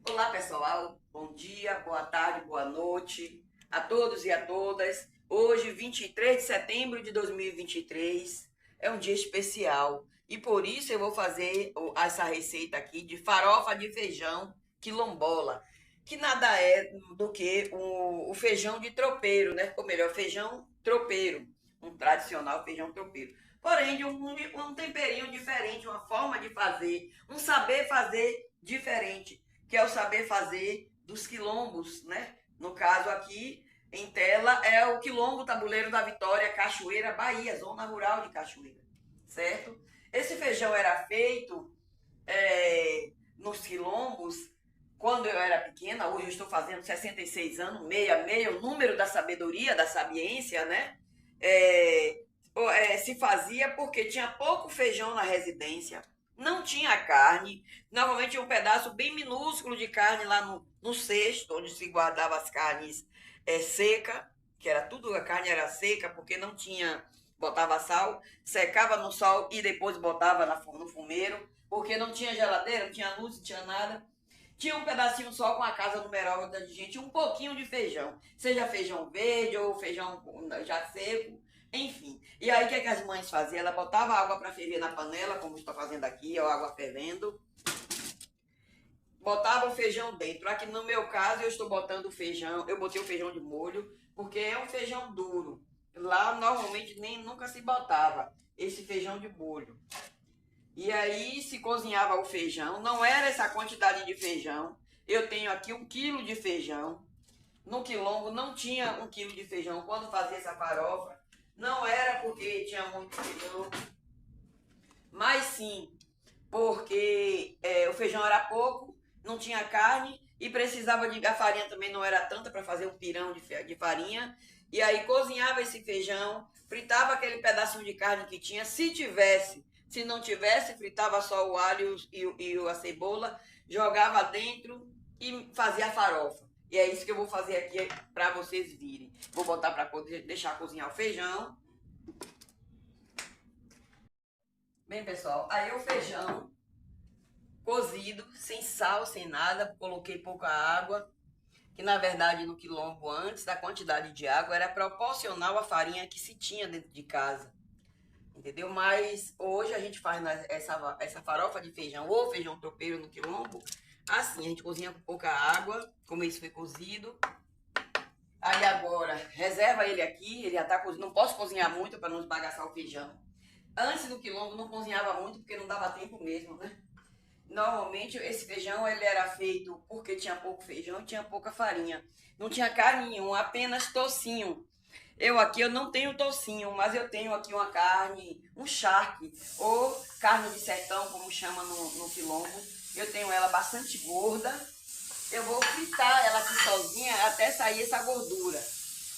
Olá pessoal, bom dia, boa tarde, boa noite a todos e a todas. Hoje, 23 de setembro de 2023, é um dia especial e por isso eu vou fazer essa receita aqui de farofa de feijão quilombola, que nada é do que o feijão de tropeiro, né? Ou melhor, feijão tropeiro, um tradicional feijão tropeiro. Porém, de um temperinho diferente, uma forma de fazer, um saber fazer diferente, que é o saber fazer dos quilombos, né? No caso aqui, em tela, é o Quilombo Tabuleiro da Vitória, Cachoeira, Bahia, zona rural de Cachoeira, certo? Esse feijão era feito nos quilombos quando eu era pequena. Hoje eu estou fazendo 66 anos, meia, o número da sabedoria, da sabiência, né? Se fazia porque tinha pouco feijão na residência, não tinha carne, normalmente um pedaço bem minúsculo de carne lá no cesto, onde se guardava as carnes seca, que era tudo, a carne era seca, porque não tinha, botava sal, secava no sol e depois botava no fumeiro, porque não tinha geladeira, não tinha luz, não tinha nada. Tinha um pedacinho só com a casa numerosa de gente, um pouquinho de feijão, seja feijão verde ou feijão já seco, enfim. E aí o que, é que as mães faziam? Ela botava água para ferver na panela, como estou fazendo aqui, ó, água fervendo. Botava o feijão dentro. Aqui no meu caso eu estou botando o feijão, eu botei o feijão de molho, porque é um feijão duro. Lá normalmente nunca se botava esse feijão de molho. E aí se cozinhava o feijão, não era essa quantidade de feijão. Eu tenho aqui 1 quilo de feijão. No quilombo não tinha 1 quilo de feijão quando fazia essa farofa. Não era porque tinha muito feijão, mas sim porque o feijão era pouco, não tinha carne e precisava de... A farinha também não era tanta para fazer um pirão de farinha. E aí cozinhava esse feijão, fritava aquele pedacinho de carne que tinha, se tivesse. Se não tivesse, fritava só o alho e a cebola, jogava dentro e fazia a farofa. E é isso que eu vou fazer aqui para vocês virem. Vou botar para deixar cozinhar o feijão. Bem, pessoal, aí o feijão cozido, sem sal, sem nada, coloquei pouca água, que na verdade no quilombo antes da quantidade de água era proporcional à farinha que se tinha dentro de casa. Entendeu? Mas hoje a gente faz essa farofa de feijão ou feijão tropeiro no quilombo. Assim, a gente cozinha com pouca água, como isso foi cozido. Aí agora, reserva ele aqui, ele já tá cozido. Não posso cozinhar muito para não esbagaçar o feijão. Antes do quilombo não cozinhava muito porque não dava tempo mesmo, né? Normalmente esse feijão ele era feito porque tinha pouco feijão e tinha pouca farinha. Não tinha carne nenhuma, apenas tocinho. Eu não tenho tocinho, mas eu tenho aqui uma carne, um charque, ou carne de sertão, como chama no quilombo. Eu tenho ela bastante gorda. Eu vou fritar ela aqui sozinha até sair essa gordura.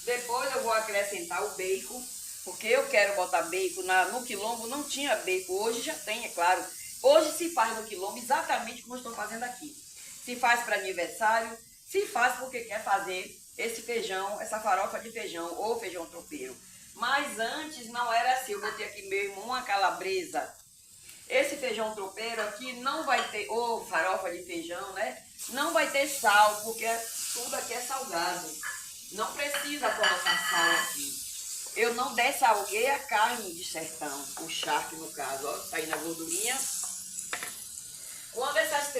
Depois eu vou acrescentar o bacon, porque eu quero botar bacon. No quilombo não tinha bacon, hoje já tem, é claro. Hoje se faz no quilombo exatamente como eu estou fazendo aqui. Se faz para aniversário, se faz porque quer fazer esse feijão, essa farofa de feijão ou feijão tropeiro. Mas antes não era assim, eu botei aqui mesmo uma calabresa. Esse feijão tropeiro aqui não vai ter, ou farofa de feijão, né? Não vai ter sal, porque tudo aqui é salgado. Não precisa colocar sal aqui. Eu não dessalguei a carne de sertão, o charque no caso, ó, tá aí na gordurinha. Quando essas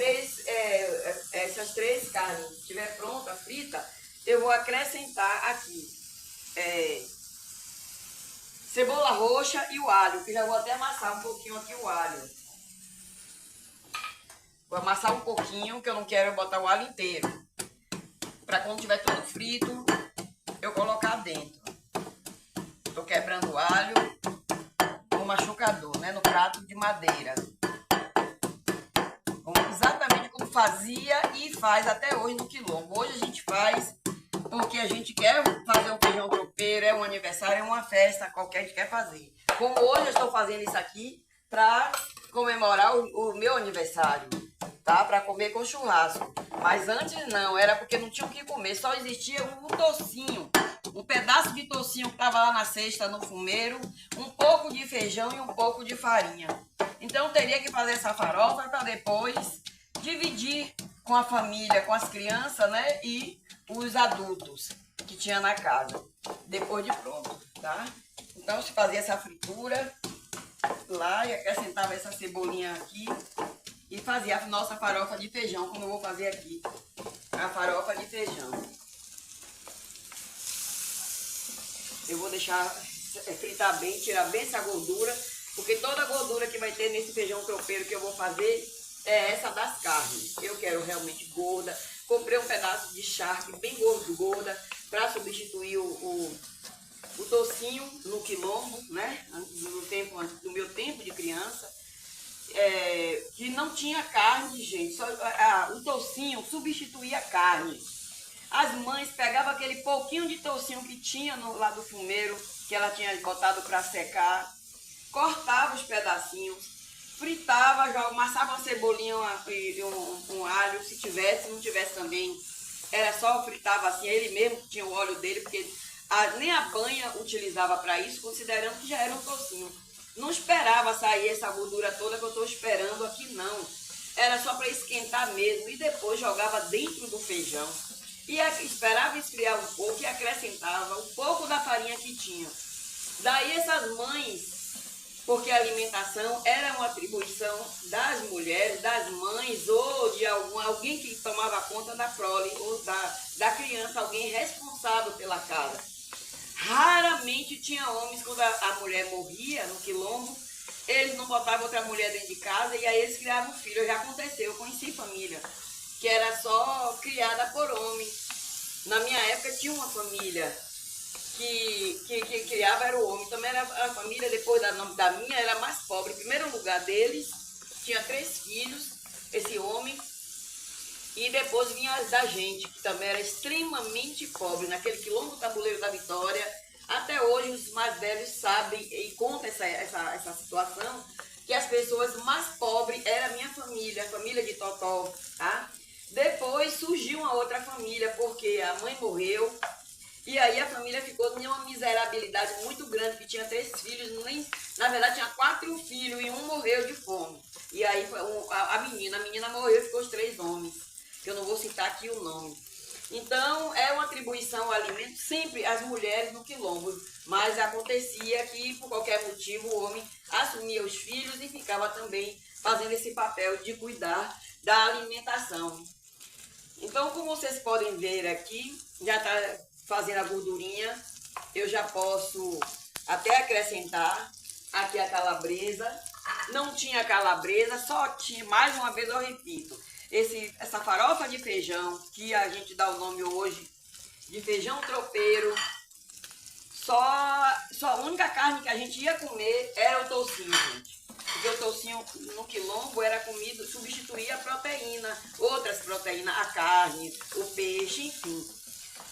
três carnes estiver pronta, frita, eu vou acrescentar aqui cebola roxa e o alho, que já vou até amassar um pouquinho aqui o alho. Vou amassar um pouquinho, que eu não quero botar o alho inteiro. Para quando tiver tudo frito, eu colocar dentro. Tô quebrando o alho no machucador, né? No prato de madeira. Exatamente como fazia e faz até hoje no quilombo. Hoje a gente faz porque a gente quer fazer um feijão tropeiro, é um aniversário, é uma festa qualquer, a gente quer fazer. Como hoje eu estou fazendo isso aqui para comemorar o meu aniversário, tá? Para comer com churrasco. Mas antes não, era porque não tinha o que comer, só existia um tocinho, um pedaço de tocinho que estava lá na cesta, no fumeiro, um pouco de feijão e um pouco de farinha. Então teria que fazer essa farofa para depois dividir com a família, com as crianças, né? E os adultos que tinha na casa, depois de pronto, tá? Então, se fazia essa fritura lá e acrescentava essa cebolinha aqui e fazia a nossa farofa de feijão, como eu vou fazer aqui, a farofa de feijão. Eu vou deixar fritar bem, tirar bem essa gordura, porque toda a gordura que vai ter nesse feijão tropeiro que eu vou fazer é essa das carnes. Eu quero realmente gorda. Comprei um pedaço de charque bem gorda para substituir o tocinho no quilombo, né? No meu tempo de criança, que não tinha carne, gente. Só, o tocinho substituía a carne. As mães pegavam aquele pouquinho de toucinho que tinha lá do fumeiro, que ela tinha botado para secar, cortava os pedacinhos, fritava, já amassava uma cebolinha e um alho, se tivesse, não tivesse também, era só fritava assim, ele mesmo tinha o óleo dele, porque nem a banha utilizava para isso, considerando que já era um tocinho. Não esperava sair essa gordura toda que eu estou esperando aqui, não. Era só para esquentar mesmo e depois jogava dentro do feijão. E esperava esfriar um pouco e acrescentava um pouco da farinha que tinha. Daí essas mães, porque a alimentação era uma atribuição das mulheres, das mães ou de alguém que tomava conta da prole ou da criança, alguém responsável pela casa. Raramente tinha homens, quando a mulher morria no quilombo, eles não botavam outra mulher dentro de casa e aí eles criavam filho. Já aconteceu, eu conheci família que era só criada por homem. Na minha época tinha uma família que criava era o homem. Também era a família, depois da minha, era mais pobre. Em primeiro lugar deles, tinha 3 filhos, esse homem. E depois vinha as da gente, que também era extremamente pobre. Naquele quilombo tabuleiro da Vitória, até hoje os mais velhos sabem e contam essa situação, que as pessoas mais pobres era a minha família, a família de Totó, tá? Depois surgiu uma outra família, porque a mãe morreu, e aí a família ficou numa miserabilidade muito grande, que tinha 3 filhos, na verdade tinha 4 filhos, e um morreu de fome. E aí a menina morreu e ficou os 3 homens, que eu não vou citar aqui o nome. Então, é uma atribuição ao alimento, sempre as mulheres no quilombo, mas acontecia que, por qualquer motivo, o homem assumia os filhos e ficava também fazendo esse papel de cuidar da alimentação. Então, como vocês podem ver aqui, já está fazendo a gordurinha, eu já posso até acrescentar aqui a calabresa. Não tinha calabresa, só tinha, mais uma vez eu repito, essa farofa de feijão, que a gente dá o nome hoje de feijão tropeiro. Só a única carne que a gente ia comer era o toucinho, gente. Porque o toucinho no quilombo era comido, substituía a proteína, outras proteínas, a carne, o peixe, enfim.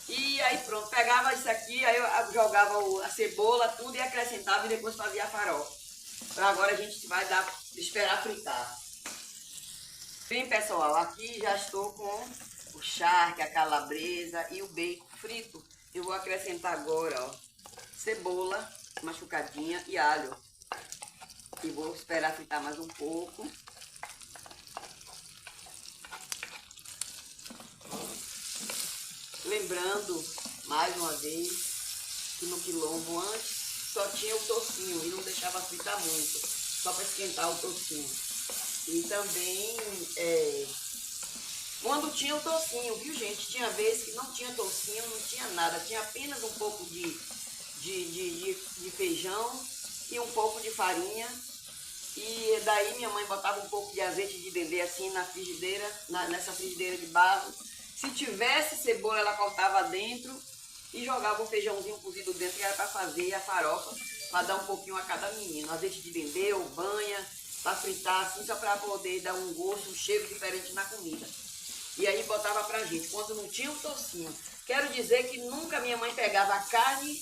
E aí pronto, pegava isso aqui, aí eu jogava a cebola, tudo e acrescentava e depois fazia a farofa. Agora a gente vai esperar fritar. Bem, pessoal, aqui já estou com o charque, a calabresa e o bacon frito. Eu vou acrescentar agora, ó, cebola machucadinha e alho. E vou esperar fritar mais um pouco. Lembrando, mais uma vez, que no quilombo antes só tinha o tocinho e não deixava fritar muito, só para esquentar o tocinho. E também, quando tinha o tocinho, viu, gente? Tinha vezes que não tinha tocinho, não tinha nada, tinha apenas um pouco de feijão e um pouco de farinha. E daí minha mãe botava um pouco de azeite de dendê assim na frigideira, nessa frigideira de barro. Se tivesse cebola, ela cortava dentro e jogava um feijãozinho cozido dentro, que era para fazer a farofa, para dar um pouquinho a cada menino. Azeite de dendê ou banha, para fritar assim, só para poder dar um gosto, um cheiro diferente na comida. E aí botava pra gente, quando não tinha o tocinho. Quero dizer que nunca minha mãe pegava a carne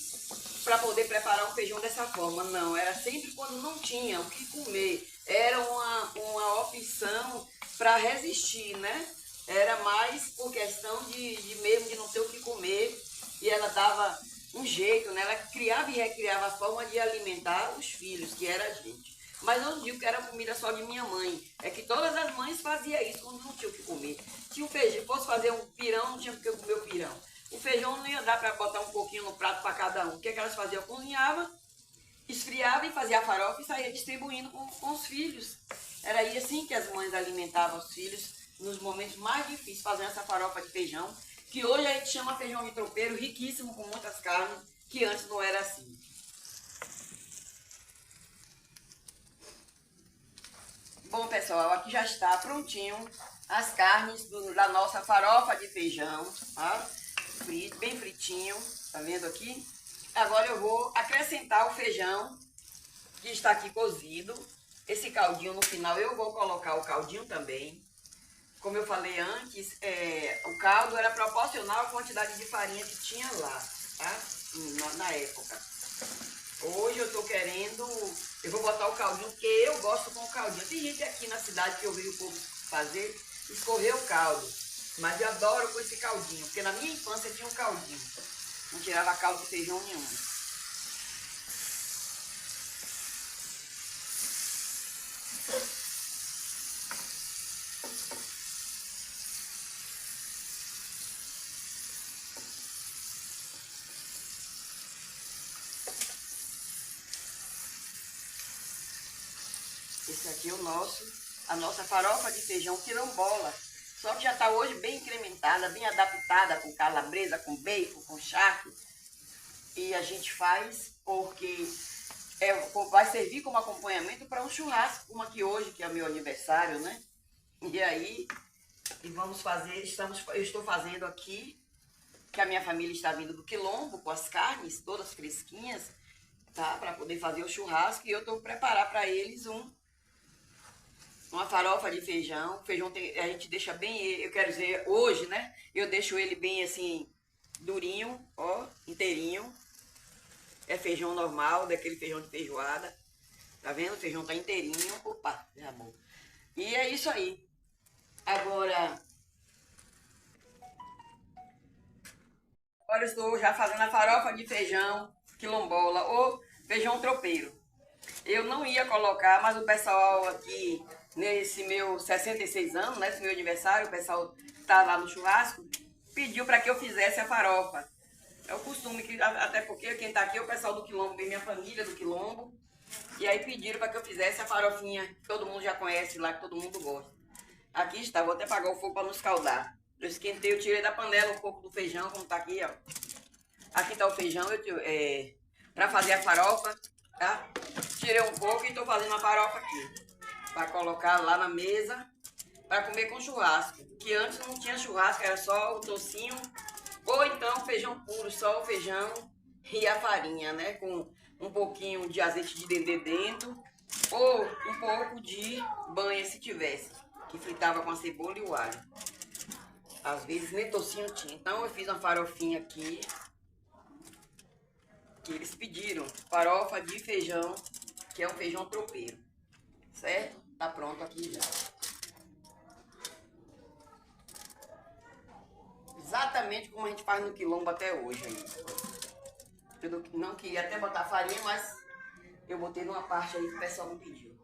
para poder preparar um feijão dessa forma. Não, era sempre quando não tinha o que comer. Era uma opção para resistir, né? Era mais por questão mesmo de não ter o que comer. E ela dava um jeito, né? Ela criava e recriava a forma de alimentar os filhos, que era a gente. Mas não digo que era comida só de minha mãe. É que todas as mães faziam isso quando não tinha o que comer. Se o feijão fosse fazer um pirão, não tinha porque comer o pirão. O feijão não ia dar para botar um pouquinho no prato para cada um. O que elas faziam? Eu cozinhava, esfriava e fazia a farofa e saía distribuindo com os filhos. Era aí assim que as mães alimentavam os filhos nos momentos mais difíceis, fazendo essa farofa de feijão, que hoje a gente chama feijão de tropeiro, riquíssimo com muitas carnes, que antes não era assim. Bom, pessoal, aqui já está prontinho as carnes da nossa farofa de feijão, tá? Frito, bem fritinho, tá vendo aqui? Agora eu vou acrescentar o feijão que está aqui cozido. Esse caldinho no final eu vou colocar o caldinho também. Como eu falei antes, o caldo era proporcional à quantidade de farinha que tinha lá, tá? Na época. Hoje eu tô querendo, eu vou botar o caldinho, porque eu gosto com o caldinho. Tem gente aqui na cidade que eu vi o povo fazer, escorrer o caldo. Mas eu adoro com esse caldinho, porque na minha infância tinha um caldinho. Não tirava caldo de feijão nenhum. Esse aqui é a nossa farofa de feijão quilombola. Só que já está hoje bem incrementada, bem adaptada com calabresa, com bacon, com charque. E a gente faz porque vai servir como acompanhamento para um churrasco, como aqui hoje, que é o meu aniversário, né? E aí, vamos fazer, eu estou fazendo aqui, que a minha família está vindo do quilombo, com as carnes todas fresquinhas, tá? Para poder fazer o churrasco. E eu estou preparando para eles uma farofa de feijão. O feijão a gente deixa bem, eu quero dizer, hoje, né? Eu deixo ele bem assim, durinho, ó, inteirinho. É feijão normal, daquele feijão de feijoada. Tá vendo? O feijão tá inteirinho. Opa, já bom. E é isso aí. Agora eu estou já fazendo a farofa de feijão quilombola ou feijão tropeiro. Eu não ia colocar, mas o pessoal aqui, nesse meu 66 anos, nesse meu aniversário, o pessoal tá lá no churrasco, pediu para que eu fizesse a farofa. É o costume, até porque quem tá aqui é o pessoal do quilombo, minha família do quilombo. E aí pediram para que eu fizesse a farofinha, que todo mundo já conhece lá, que todo mundo gosta. Aqui está, vou até apagar o fogo para não escaldar. Eu esquentei, eu tirei da panela um pouco do feijão, como tá aqui, ó. Aqui está o feijão, para fazer a farofa, tá? Tirei um pouco e estou fazendo a farofa aqui. Para colocar lá na mesa, para comer com churrasco. Que antes não tinha churrasco, era só o tocinho, ou então feijão puro, só o feijão e a farinha, né? Com um pouquinho de azeite de dendê dentro, ou um pouco de banha, se tivesse, que fritava com a cebola e o alho. Às vezes nem tocinho tinha. Então eu fiz uma farofinha aqui, que eles pediram, farofa de feijão, que é um feijão tropeiro, certo? Tá pronto aqui já. Exatamente como a gente faz no quilombo até hoje ainda. Eu não queria até botar farinha, mas eu botei numa parte aí que o pessoal me pediu.